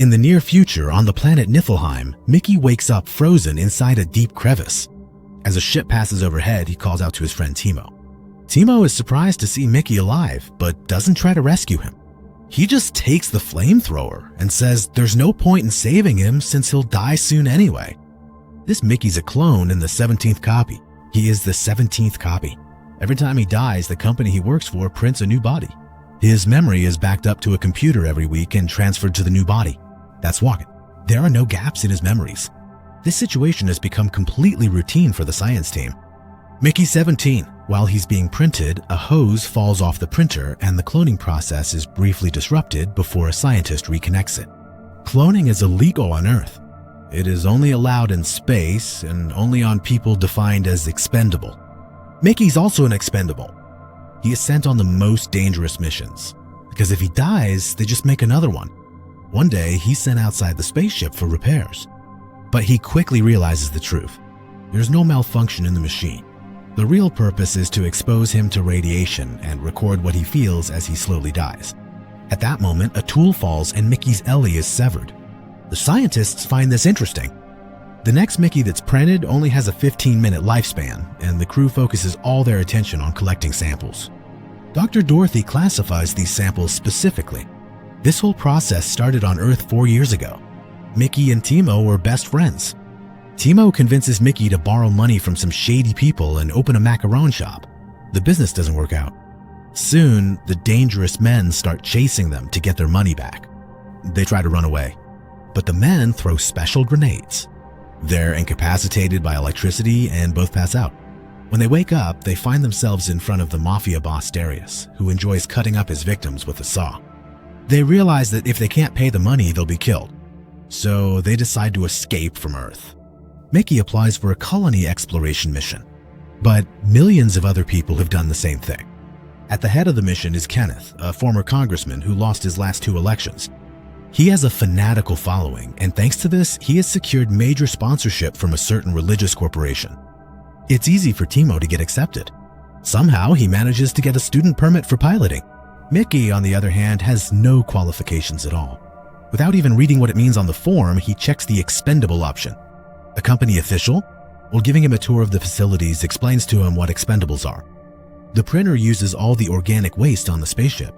In the near future, on the planet Niflheim, Mickey wakes up frozen inside a deep crevice. As a ship passes overhead, he calls out to his friend Timo. Timo is surprised to see Mickey alive, but doesn't try to rescue him. He just takes the flamethrower and says there's no point in saving him since he'll die soon anyway. This Mickey's a clone in the 17th copy. He is the 17th copy. Every time he dies, the company he works for prints a new body. His memory is backed up to a computer every week and transferred to the new body. That's Walken. There are no gaps in his memories. This situation has become completely routine for the science team. Mickey's 17. While he's being printed, a hose falls off the printer and the cloning process is briefly disrupted before a scientist reconnects it. Cloning is illegal on Earth. It is only allowed in space and only on people defined as expendable. Mickey's also an expendable. He is sent on the most dangerous missions, because if he dies, they just make another one. One day, he's sent outside the spaceship for repairs. But he quickly realizes the truth. There's no malfunction in the machine. The real purpose is to expose him to radiation and record what he feels as he slowly dies. At that moment, a tool falls and Mickey's Ellie is severed. The scientists find this interesting. The next Mickey that's printed only has a 15-minute lifespan, and the crew focuses all their attention on collecting samples. Dr. Dorothy classifies these samples specifically. This whole process started on Earth 4 years ago. Mickey and Timo were best friends. Timo convinces Mickey to borrow money from some shady people and open a macaron shop. The business doesn't work out. Soon, the dangerous men start chasing them to get their money back. They try to run away, but the men throw special grenades. They're incapacitated by electricity and both pass out. When they wake up, they find themselves in front of the mafia boss Darius, who enjoys cutting up his victims with a saw. They realize that if they can't pay the money, they'll be killed. So they decide to escape from Earth. Mickey applies for a colony exploration mission, but millions of other people have done the same thing. At the head of the mission is Kenneth, a former congressman who lost his last 2 elections. He has a fanatical following, and thanks to this, he has secured major sponsorship from a certain religious corporation. It's easy for Timo to get accepted. Somehow, he manages to get a student permit for piloting. Mickey, on the other hand, has no qualifications at all. Without even reading what it means on the form, he checks the expendable option. A company official, while giving him a tour of the facilities, explains to him what expendables are. The printer uses all the organic waste on the spaceship.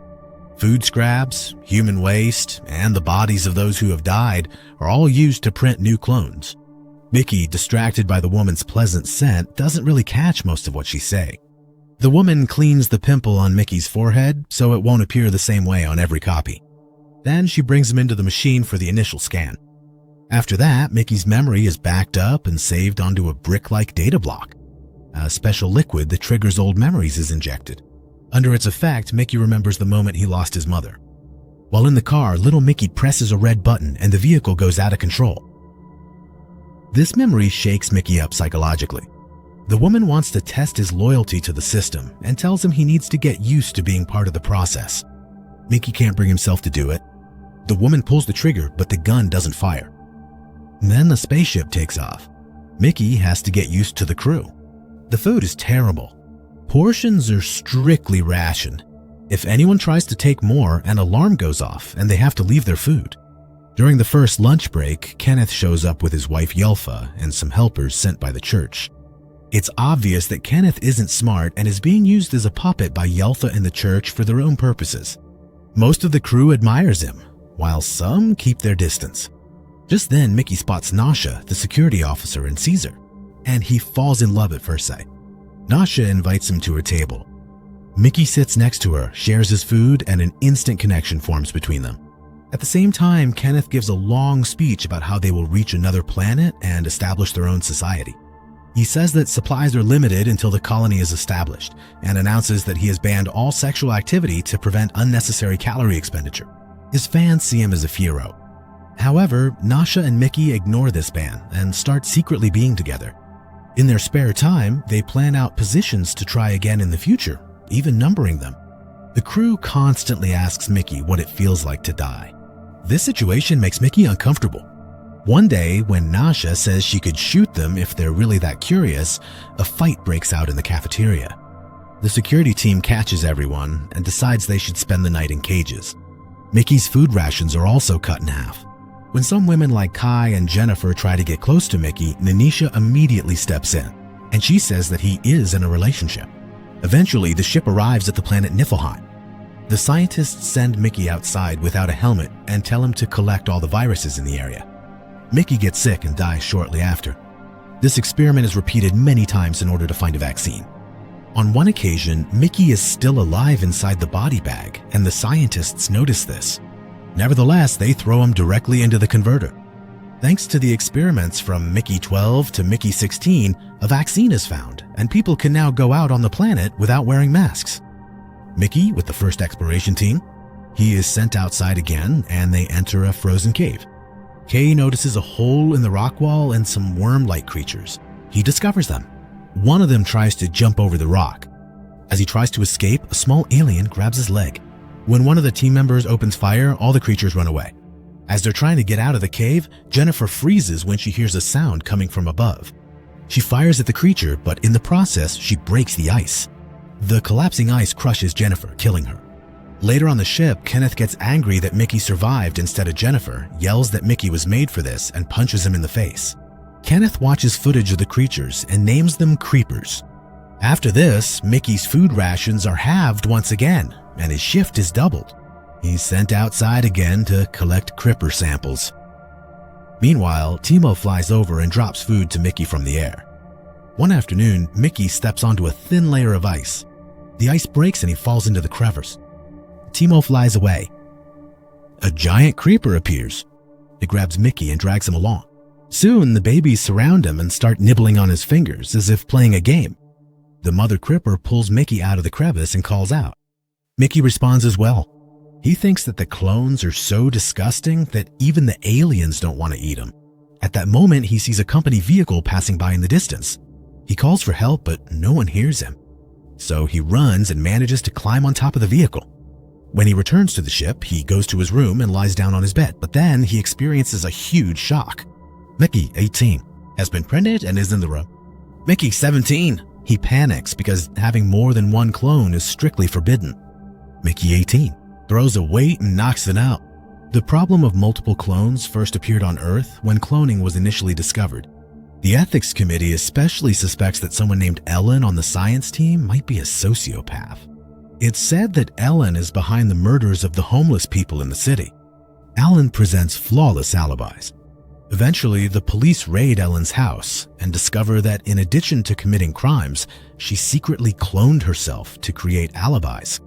Food scraps, human waste, and the bodies of those who have died are all used to print new clones. Mickey, distracted by the woman's pleasant scent, doesn't really catch most of what she's saying. The woman cleans the pimple on Mickey's forehead so it won't appear the same way on every copy. Then she brings him into the machine for the initial scan. After that, Mickey's memory is backed up and saved onto a brick-like data block. A special liquid that triggers old memories is injected. Under its effect, Mickey remembers the moment he lost his mother. While in the car, little Mickey presses a red button and the vehicle goes out of control. This memory shakes Mickey up psychologically. The woman wants to test his loyalty to the system and tells him he needs to get used to being part of the process. Mickey can't bring himself to do it. The woman pulls the trigger, but the gun doesn't fire. Then the spaceship takes off. Mickey has to get used to the crew. The food is terrible. Portions are strictly rationed. If anyone tries to take more, an alarm goes off and they have to leave their food. During the first lunch break, Kenneth shows up with his wife Yelfa and some helpers sent by the church. It's obvious that Kenneth isn't smart and is being used as a puppet by Yelfa and the church for their own purposes. Most of the crew admires him, while some keep their distance. Just then, Mickey spots Nasha, the security officer, and sees her, and he falls in love at first sight. Nasha invites him to her table. Mickey sits next to her, shares his food, and an instant connection forms between them. At the same time, Kenneth gives a long speech about how they will reach another planet and establish their own society. He says that supplies are limited until the colony is established, and announces that he has banned all sexual activity to prevent unnecessary calorie expenditure. His fans see him as a hero. However, Nasha and Mickey ignore this ban and start secretly being together. In their spare time, they plan out positions to try again in the future, even numbering them. The crew constantly asks Mickey what it feels like to die. This situation makes Mickey uncomfortable. One day, when Nasha says she could shoot them if they're really that curious, a fight breaks out in the cafeteria. The security team catches everyone and decides they should spend the night in cages. Mickey's food rations are also cut in half. When some women like Kai and Jennifer try to get close to Mickey, Nanisha immediately steps in, and she says that he is in a relationship. Eventually, the ship arrives at the planet Niflheim. The scientists send Mickey outside without a helmet and tell him to collect all the viruses in the area. Mickey gets sick and dies shortly after. This experiment is repeated many times in order to find a vaccine. On one occasion, Mickey is still alive inside the body bag, and the scientists notice this. Nevertheless, they throw him directly into the converter. Thanks to the experiments from Mickey 12 to Mickey 16, a vaccine is found, and people can now go out on the planet without wearing masks. Mickey, with the first exploration team, he is sent outside again, and they enter a frozen cave. Kay notices a hole in the rock wall and some worm-like creatures. He discovers them. One of them tries to jump over the rock. As he tries to escape, a small alien grabs his leg. When one of the team members opens fire, all the creatures run away. As they're trying to get out of the cave, Jennifer freezes when she hears a sound coming from above. She fires at the creature, but in the process, she breaks the ice. The collapsing ice crushes Jennifer, killing her. Later on the ship, Kenneth gets angry that Mickey survived instead of Jennifer, yells that Mickey was made for this, and punches him in the face. Kenneth watches footage of the creatures and names them creepers. After this, Mickey's food rations are halved once again, and his shift is doubled. He's sent outside again to collect creeper samples. Meanwhile, Timo flies over and drops food to Mickey from the air. One afternoon, Mickey steps onto a thin layer of ice. The ice breaks and he falls into the crevice. Timo flies away. A giant creeper appears. It grabs Mickey and drags him along. Soon, the babies surround him and start nibbling on his fingers as if playing a game. The mother creeper pulls Mickey out of the crevice and calls out. Mickey responds as well. He thinks that the clones are so disgusting that even the aliens don't want to eat them. At that moment, he sees a company vehicle passing by in the distance. He calls for help, but no one hears him. So he runs and manages to climb on top of the vehicle. When he returns to the ship, he goes to his room and lies down on his bed, but then he experiences a huge shock. Mickey, 18, has been printed and is in the room. Mickey, 17. He panics because having more than one clone is strictly forbidden. Mickey, 18, throws a weight and knocks it out. The problem of multiple clones first appeared on Earth when cloning was initially discovered. The ethics committee especially suspects that someone named Ellen on the science team might be a sociopath. It's said that Ellen is behind the murders of the homeless people in the city. Ellen presents flawless alibis. Eventually, the police raid Ellen's house and discover that in addition to committing crimes, she secretly cloned herself to create alibis.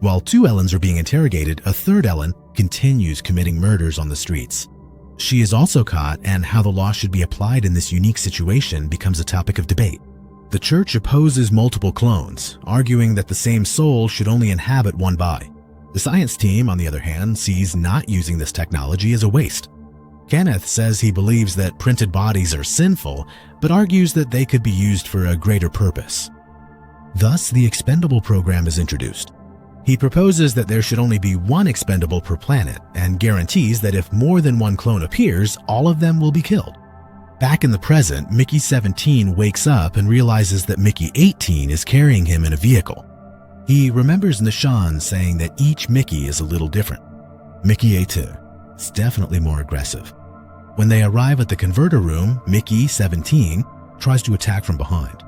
While two Ellens are being interrogated, a third Ellen continues committing murders on the streets. She is also caught, and how the law should be applied in this unique situation becomes a topic of debate. The church opposes multiple clones, arguing that the same soul should only inhabit one body. The science team, on the other hand, sees not using this technology as a waste. Kenneth says he believes that printed bodies are sinful, but argues that they could be used for a greater purpose. Thus, the expendable program is introduced. He proposes that there should only be one expendable per planet and guarantees that if more than one clone appears, all of them will be killed. Back in the present, Mickey 17 wakes up and realizes that Mickey 18 is carrying him in a vehicle. He remembers Nishan saying that each Mickey is a little different. Mickey 18 is definitely more aggressive. When they arrive at the converter room, Mickey 17 tries to attack from behind.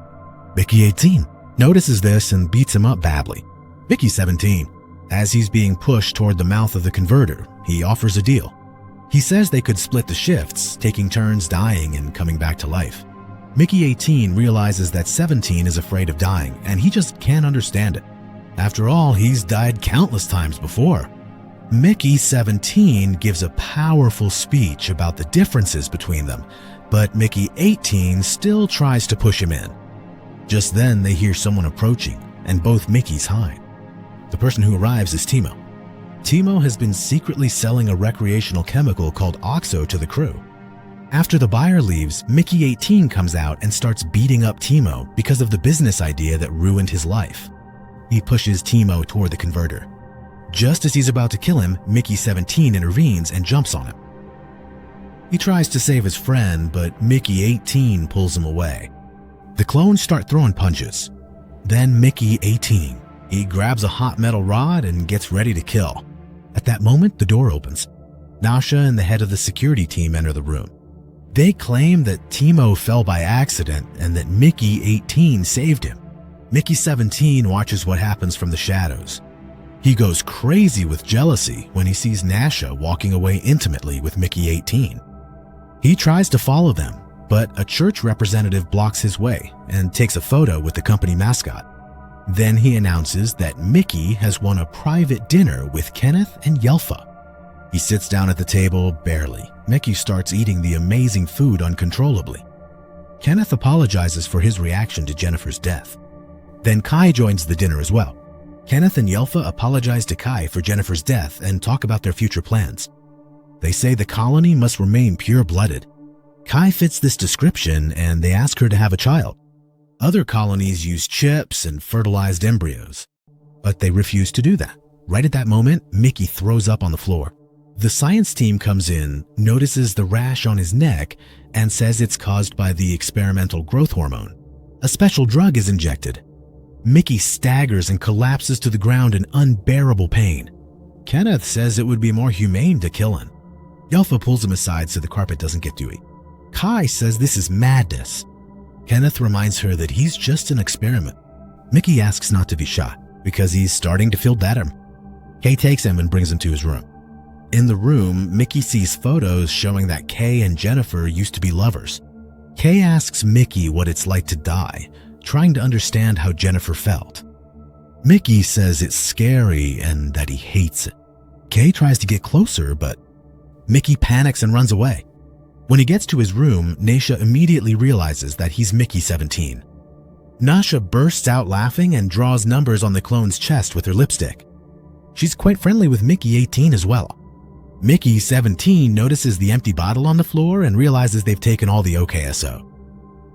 Mickey 18 notices this and beats him up badly. Mickey 17, as he's being pushed toward the mouth of the converter, he offers a deal. He says they could split the shifts, taking turns dying and coming back to life. Mickey 18 realizes that 17 is afraid of dying, and he just can't understand it. After all, he's died countless times before. Mickey 17 gives a powerful speech about the differences between them, but Mickey 18 still tries to push him in. Just then, they hear someone approaching, and both Mickeys hide. The person who arrives is Timo. Timo has been secretly selling a recreational chemical called Oxo to the crew. After the buyer leaves, Mickey 18 comes out and starts beating up Timo because of the business idea that ruined his life. He pushes Timo toward the converter. Just as he's about to kill him, Mickey 17 intervenes and jumps on him. He tries to save his friend, but Mickey 18 pulls him away. The clones start throwing punches. Then Mickey 18. He grabs a hot metal rod and gets ready to kill. At that moment, the door opens. Nasha and the head of the security team enter the room. They claim that Timo fell by accident and that Mickey, 18, saved him. Mickey, 17, watches what happens from the shadows. He goes crazy with jealousy when he sees Nasha walking away intimately with Mickey, 18. He tries to follow them, but a church representative blocks his way and takes a photo with the company mascot. Then he announces that Mickey has won a private dinner with Kenneth and Yelfa. He sits down at the table barely. Mickey starts eating the amazing food uncontrollably. Kenneth apologizes for his reaction to Jennifer's death. Then Kai joins the dinner as well. Kenneth and Yelfa apologize to Kai for Jennifer's death and talk about their future plans. They say the colony must remain pure-blooded. Kai fits this description and they ask her to have a child. Other colonies use chips and fertilized embryos, but they refuse to do that. Right at that moment, Mickey throws up on the floor. The science team comes in, notices the rash on his neck, and says it's caused by the experimental growth hormone. A special drug is injected. Mickey staggers and collapses to the ground in unbearable pain. Kenneth says it would be more humane to kill him. Yelfa pulls him aside so the carpet doesn't get dewy. Kai says this is madness. Kenneth reminds her that he's just an experiment. Mickey asks not to be shot because he's starting to feel better. Kay takes him and brings him to his room. In the room, Mickey sees photos showing that Kay and Jennifer used to be lovers. Kay asks Mickey what it's like to die, trying to understand how Jennifer felt. Mickey says it's scary and that he hates it. Kay tries to get closer, but Mickey panics and runs away. When he gets to his room, Nasha immediately realizes that he's Mickey, 17. Nasha bursts out laughing and draws numbers on the clone's chest with her lipstick. She's quite friendly with Mickey, 18 as well. Mickey, 17, notices the empty bottle on the floor and realizes they've taken all the OKSO.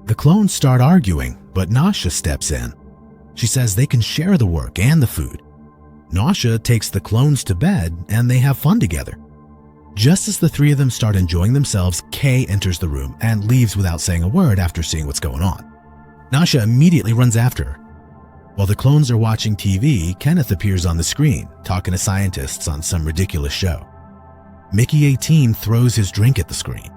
The clones start arguing, but Nasha steps in. She says they can share the work and the food. Nasha takes the clones to bed and they have fun together. Just as the three of them start enjoying themselves, Kay enters the room and leaves without saying a word after seeing what's going on. Nasha immediately runs after her. While the clones are watching TV, Kenneth appears on the screen, talking to scientists on some ridiculous show. Mickey, 18, throws his drink at the screen.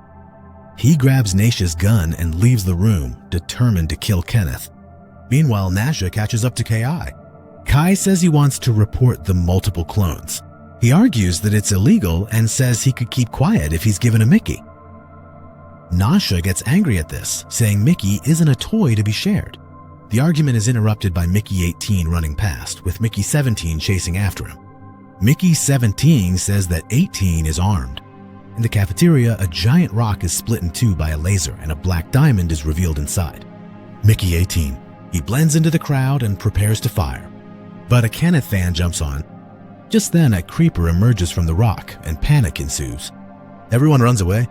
He grabs Nasha's gun and leaves the room, determined to kill Kenneth. Meanwhile, Nasha catches up to Kai. Kai says he wants to report the multiple clones. He argues that it's illegal and says he could keep quiet if he's given a Mickey. Nasha gets angry at this, saying Mickey isn't a toy to be shared. The argument is interrupted by Mickey, 18, running past, with Mickey, 17, chasing after him. Mickey, 17, says that 18 is armed. In the cafeteria, a giant rock is split in two by a laser and a black diamond is revealed inside. Mickey, 18. He blends into the crowd and prepares to fire. But a Kenneth fan jumps on. Just then, a creeper emerges from the rock and panic ensues. Everyone runs away.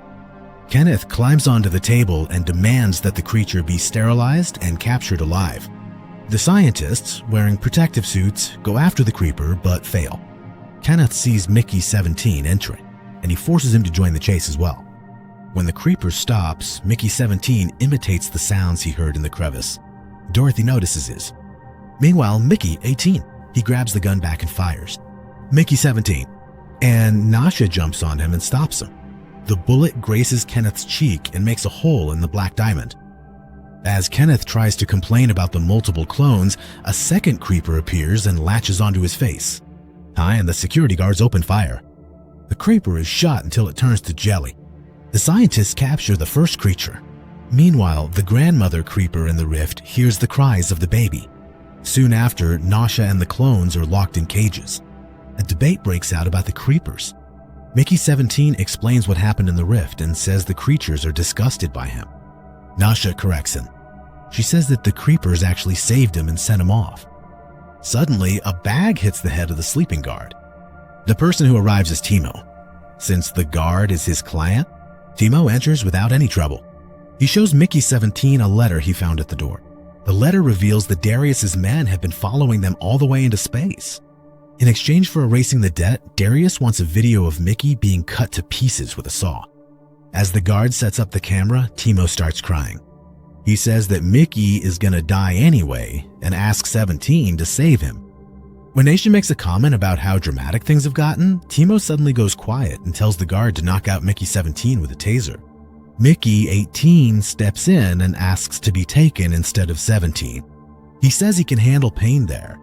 Kenneth climbs onto the table and demands that the creature be sterilized and captured alive. The scientists, wearing protective suits, go after the creeper but fail. Kenneth sees Mickey, 17, entering, and he forces him to join the chase as well. When the creeper stops, Mickey, 17, imitates the sounds he heard in the crevice. Dorothy notices this. Meanwhile, Mickey, 18, he grabs the gun back and fires. Mickey, 17, and Nasha jumps on him and stops him. The bullet grazes Kenneth's cheek and makes a hole in the black diamond. As Kenneth tries to complain about the multiple clones, a second creeper appears and latches onto his face. Kai and the security guards open fire. The creeper is shot until it turns to jelly. The scientists capture the first creature. Meanwhile, the grandmother creeper in the rift hears the cries of the baby. Soon after, Nasha and the clones are locked in cages. A debate breaks out about the creepers. Mickey, 17, explains what happened in the rift and says the creatures are disgusted by him. Nasha corrects him. She says that the creepers actually saved him and sent him off. Suddenly, a bag hits the head of the sleeping guard. The person who arrives is Timo. Since the guard is his client, Timo enters without any trouble. He shows Mickey, 17, a letter he found at the door. The letter reveals that Darius's men have been following them all the way into space. In exchange for erasing the debt, Darius wants a video of Mickey being cut to pieces with a saw. As the guard sets up the camera, Timo starts crying. He says that Mickey is gonna die anyway and asks 17 to save him. When Nation makes a comment about how dramatic things have gotten, Timo suddenly goes quiet and tells the guard to knock out Mickey 17 with a taser. Mickey 18 steps in and asks to be taken instead of 17. He says he can handle pain there.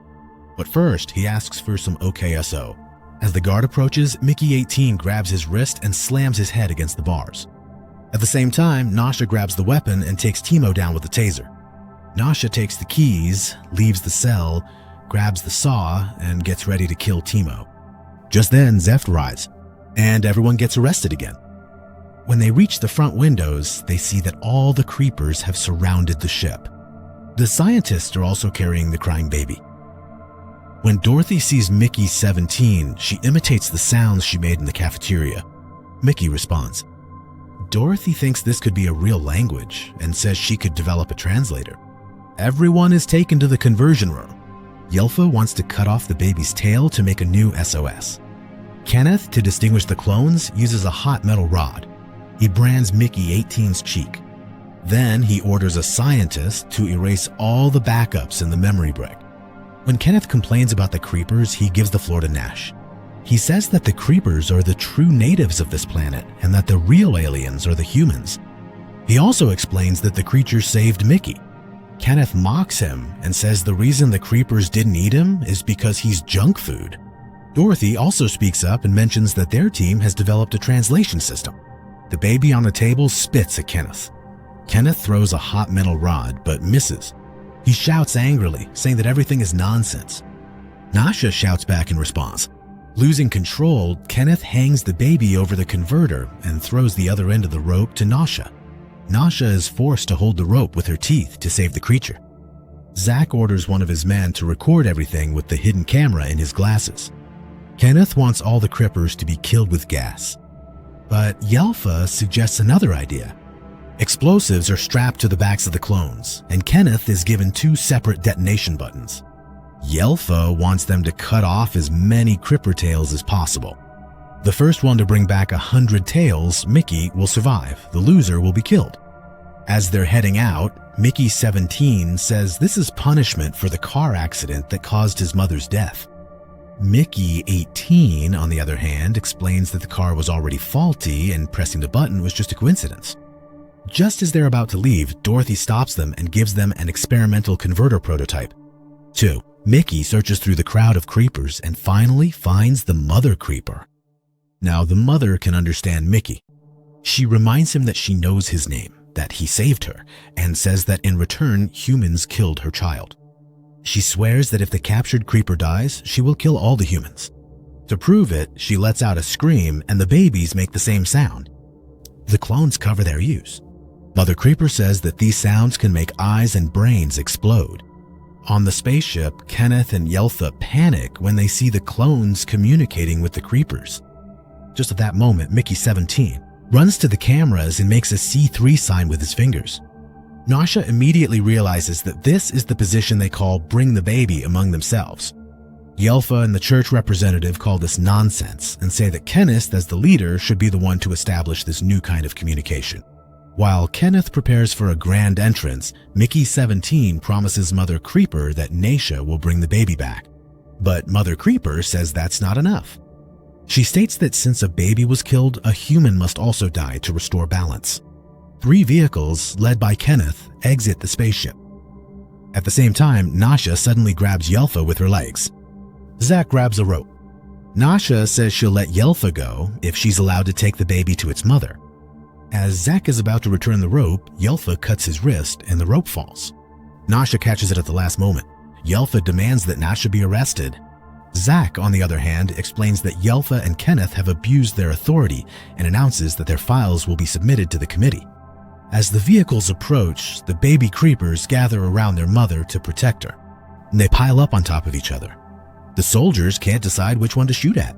But first, he asks for some OKSO. As the guard approaches, Mickey 18 grabs his wrist and slams his head against the bars. At the same time, Nasha grabs the weapon and takes Timo down with a taser. Nasha takes the keys, leaves the cell, grabs the saw, and gets ready to kill Timo. Just then, Zeft arrives, and everyone gets arrested again. When they reach the front windows, they see that all the creepers have surrounded the ship. The scientists are also carrying the crying baby. When Dorothy sees Mickey 17, she imitates the sounds she made in the cafeteria. Mickey responds. Dorothy thinks this could be a real language and says she could develop a translator. Everyone is taken to the conversion room. Yelfa wants to cut off the baby's tail to make a new SOS. Kenneth, to distinguish the clones, uses a hot metal rod. He brands Mickey 18's cheek. Then he orders a scientist to erase all the backups in the memory brick. When Kenneth complains about the creepers, he gives the floor to Nash. He says that the creepers are the true natives of this planet and that the real aliens are the humans. He also explains that the creatures saved Mickey. Kenneth mocks him and says the reason the creepers didn't eat him is because he's junk food. Dorothy also speaks up and mentions that their team has developed a translation system. The baby on the table spits at Kenneth. Kenneth throws a hot metal rod but misses. He shouts angrily, saying that everything is nonsense. Nasha shouts back in response. Losing control, Kenneth hangs the baby over the converter and throws the other end of the rope to Nasha. Nasha is forced to hold the rope with her teeth to save the creature. Zach orders one of his men to record everything with the hidden camera in his glasses. Kenneth wants all the Crippers to be killed with gas. But Yelfa suggests another idea. Explosives are strapped to the backs of the clones, and Kenneth is given 2 separate detonation buttons. Yelfa wants them to cut off as many Cripper tails as possible. The first one to bring back 100 tails, Mickey, will survive. The loser will be killed. As they're heading out, Mickey 17 says this is punishment for the car accident that caused his mother's death. Mickey 18, on the other hand, explains that the car was already faulty and pressing the button was just a coincidence. Just as they're about to leave, Dorothy stops them and gives them an experimental converter prototype. 2. Mickey searches through the crowd of creepers and finally finds the mother creeper. Now the mother can understand Mickey. She reminds him that she knows his name, that he saved her, and says that in return humans killed her child. She swears that if the captured creeper dies, she will kill all the humans. To prove it, she lets out a scream and the babies make the same sound. The clones cover their use. Mother Creeper says that these sounds can make eyes and brains explode. On the spaceship, Kenneth and Yelfa panic when they see the clones communicating with the creepers. Just at that moment, Mickey 17 runs to the cameras and makes a C3 sign with his fingers. Nasha immediately realizes that this is the position they call bring the baby among themselves. Yelfa and the church representative call this nonsense and say that Kenneth, as the leader, should be the one to establish this new kind of communication. While Kenneth prepares for a grand entrance, Mickey 17 promises Mother Creeper that Nasha will bring the baby back. But Mother Creeper says that's not enough. She states that since a baby was killed, a human must also die to restore balance. 3 vehicles, led by Kenneth, exit the spaceship. At the same time, Nasha suddenly grabs Yelfa with her legs. Zach grabs a rope. Nasha says she'll let Yelfa go if she's allowed to take the baby to its mother. As Zach is about to return the rope, Yelfa cuts his wrist and the rope falls. Nasha catches it at the last moment. Yelfa demands that Nasha be arrested. Zach, on the other hand, explains that Yelfa and Kenneth have abused their authority and announces that their files will be submitted to the committee. As the vehicles approach, the baby creepers gather around their mother to protect her. They pile up on top of each other. The soldiers can't decide which one to shoot at.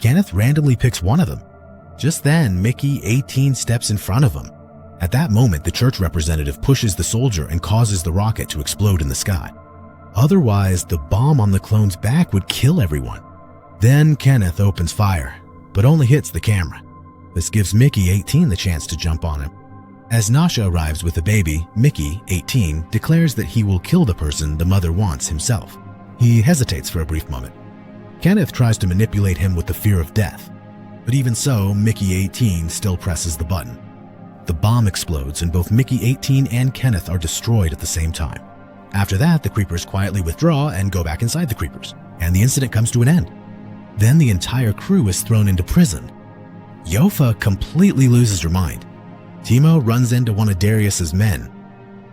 Kenneth randomly picks one of them. Just then, Mickey 18 steps in front of him. At that moment, the church representative pushes the soldier and causes the rocket to explode in the sky. Otherwise, the bomb on the clone's back would kill everyone. Then Kenneth opens fire, but only hits the camera. This gives Mickey 18 the chance to jump on him. As Nasha arrives with the baby, Mickey 18 declares that he will kill the person the mother wants himself. He hesitates for a brief moment. Kenneth tries to manipulate him with the fear of death, but even so, Mickey 18 still presses the button. The bomb explodes and both Mickey 18 and Kenneth are destroyed at the same time. After that, the creepers quietly withdraw and go back inside the creepers, and the incident comes to an end. Then the entire crew is thrown into prison. Yofa completely loses her mind. Timo runs into one of Darius's men.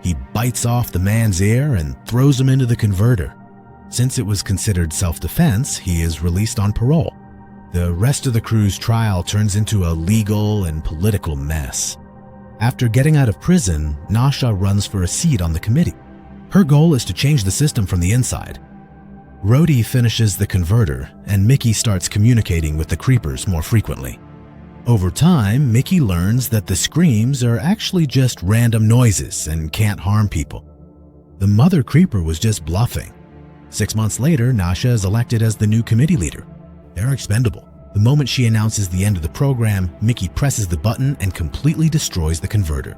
He bites off the man's ear and throws him into the converter. Since it was considered self-defense, he is released on parole. The rest of the crew's trial turns into a legal and political mess. After getting out of prison, Nasha runs for a seat on the committee. Her goal is to change the system from the inside. Rhodey finishes the converter, and Mickey starts communicating with the creepers more frequently. Over time, Mickey learns that the screams are actually just random noises and can't harm people. The mother creeper was just bluffing. 6 months later, Nasha is elected as the new committee leader. They're expendable. The moment she announces the end of the program, Mickey presses the button and completely destroys the converter.